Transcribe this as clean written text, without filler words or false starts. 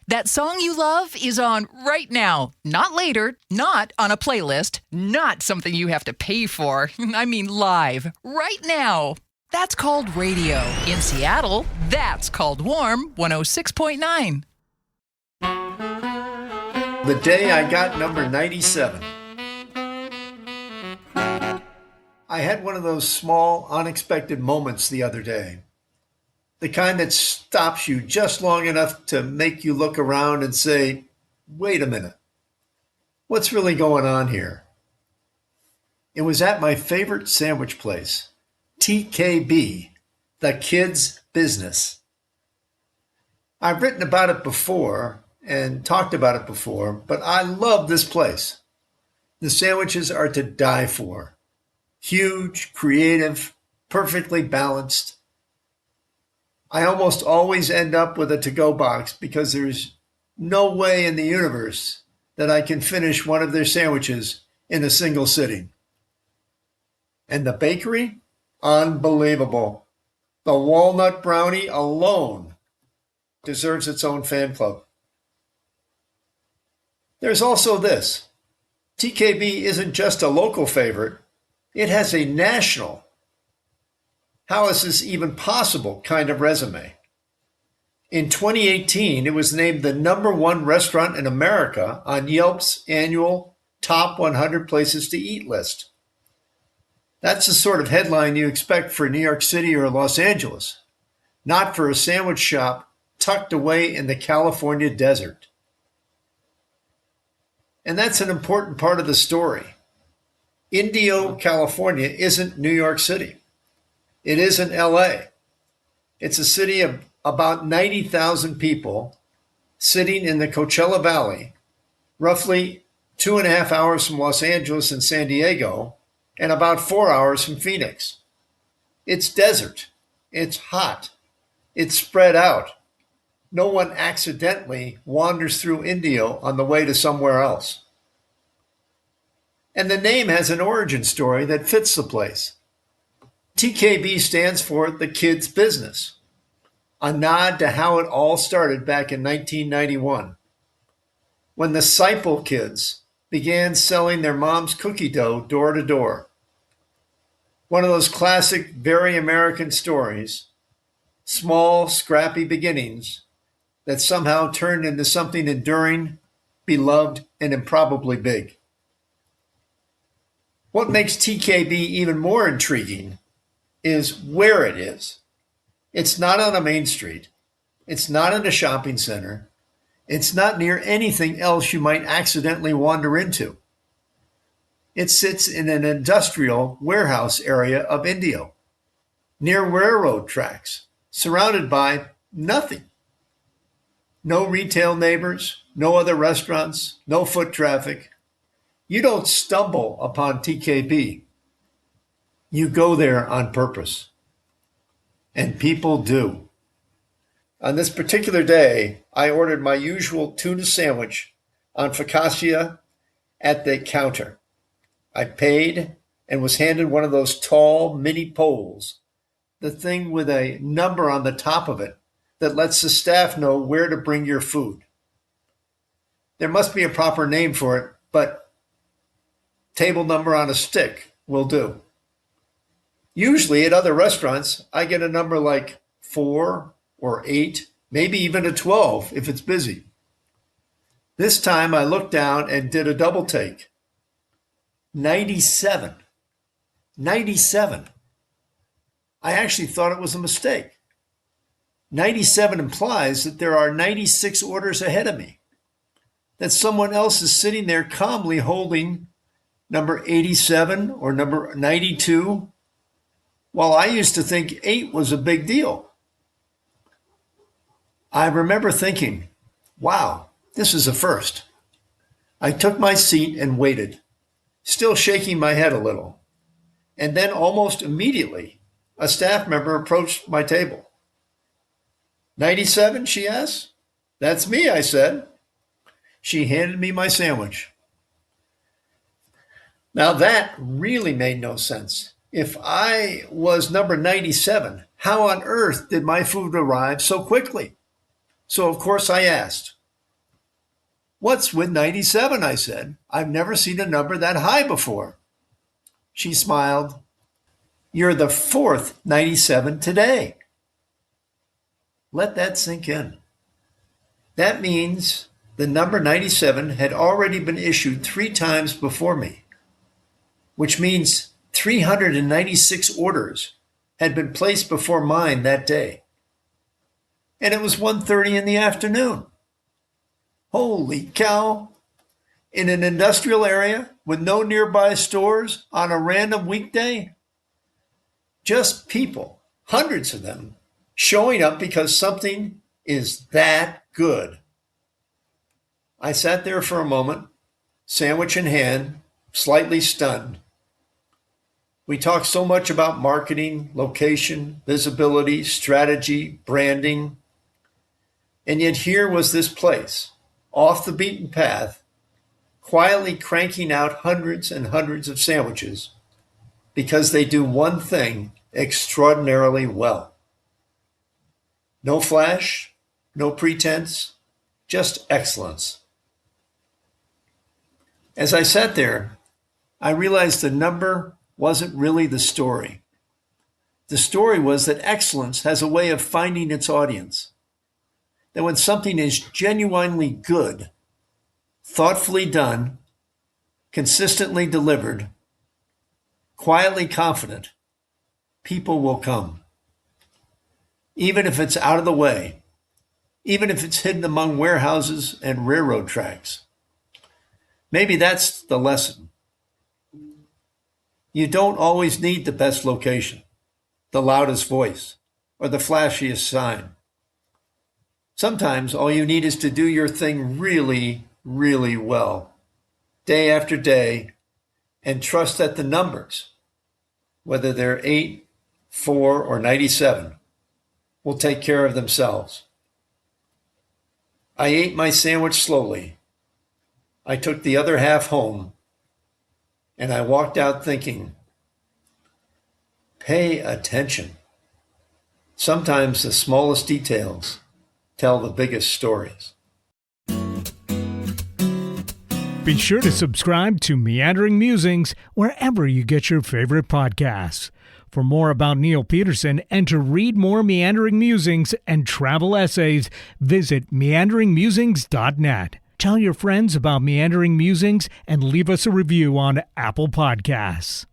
That song you love is on right now, not later, not on a playlist, not something you have to pay for. I mean live, right now. That's called radio. In Seattle, that's called Warm 106.9. The day I got number 97. I had one of those small, unexpected moments the other day. The kind that stops you just long enough to make you look around and say, wait a minute, what's really going on here? It was at my favorite sandwich place, TKB, the Kids Business. I've written about it before and talked about it before, but I love this place. The sandwiches are to die for. Huge, creative, perfectly balanced. I almost always end up with a to-go box because there's no way in the universe that I can finish one of their sandwiches in a single sitting. And the bakery? Unbelievable. The walnut brownie alone deserves its own fan club. There's also this. TKB isn't just a local favorite, it has a national, how is this even possible kind of resume. In 2018, it was named the #1 restaurant in America on Yelp's annual Top 100 Places to Eat list. That's the sort of headline you expect for New York City or Los Angeles, not for a sandwich shop tucked away in the California desert. And that's an important part of the story. Indio, California isn't New York City. It isn't LA. It's a city of about 90,000 people sitting in the Coachella Valley, roughly 2.5 hours from Los Angeles and San Diego, and about 4 hours from Phoenix. It's desert. It's hot. It's spread out. No one accidentally wanders through Indio on the way to somewhere else. And the name has an origin story that fits the place. TKB stands for the Kids Business, a nod to how it all started back in 1991, when the Seipel kids began selling their mom's cookie dough door to door. One of those classic, very American stories, small, scrappy beginnings that somehow turned into something enduring, beloved, and improbably big. What makes TKB even more intriguing is where it is. It's not on a main street. It's not in a shopping center. It's not near anything else you might accidentally wander into. It sits in an industrial warehouse area of Indio, near railroad tracks, surrounded by nothing. No retail neighbors, no other restaurants, no foot traffic. You don't stumble upon TKB. You go there on purpose. And people do. On this particular day, I ordered my usual tuna sandwich on focaccia at the counter. I paid and was handed one of those tall mini poles, the thing with a number on the top of it that lets the staff know where to bring your food. There must be a proper name for it, but table number on a stick will do. Usually at other restaurants, I get a number like 4 or 8, maybe even a 12 if it's busy. This time I looked down and did a double take. 97. 97. I actually thought it was a mistake. 97 implies that there are 96 orders ahead of me, that someone else is sitting there calmly holding number 87 or number 92, while I used to think 8 was a big deal. I remember thinking, wow, this is a first. I took my seat and waited, still shaking my head a little. And then almost immediately, a staff member approached my table. 97, she asked. That's me, I said. She handed me my sandwich. Now that really made no sense. If I was number 97, how on earth did my food arrive so quickly? So of course I asked, What's with 97? I said. I've never seen a number that high before. She smiled. You're the fourth 97 today. Let that sink in. That means the number 97 had already been issued 3 times before me, which means 396 orders had been placed before mine that day. And it was 1:30 in the afternoon. Holy cow! In an industrial area with no nearby stores on a random weekday? Just people, hundreds of them, showing up because something is that good. I sat there for a moment, sandwich in hand, slightly stunned. We talked so much about marketing, location, visibility, strategy, branding. And yet here was this place, off the beaten path, quietly cranking out hundreds and hundreds of sandwiches because they do one thing extraordinarily well. No flash, no pretense, just excellence. As I sat there, I realized the number wasn't really the story. The story was that excellence has a way of finding its audience. That when something is genuinely good, thoughtfully done, consistently delivered, quietly confident, people will come. Even if it's out of the way, even if it's hidden among warehouses and railroad tracks. Maybe that's the lesson. You don't always need the best location, the loudest voice, or the flashiest sign. Sometimes all you need is to do your thing really, really well, day after day, and trust that the numbers, whether they're 8, 4, or 97, will take care of themselves. I ate my sandwich slowly. I took the other half home, and I walked out thinking, pay attention. Sometimes the smallest details tell the biggest stories. Be sure to subscribe to Meandering Musings wherever you get your favorite podcasts. For more about Neil Peterson and to read more Meandering Musings and travel essays, visit meanderingmusings.net. Tell your friends about Meandering Musings and leave us a review on Apple Podcasts.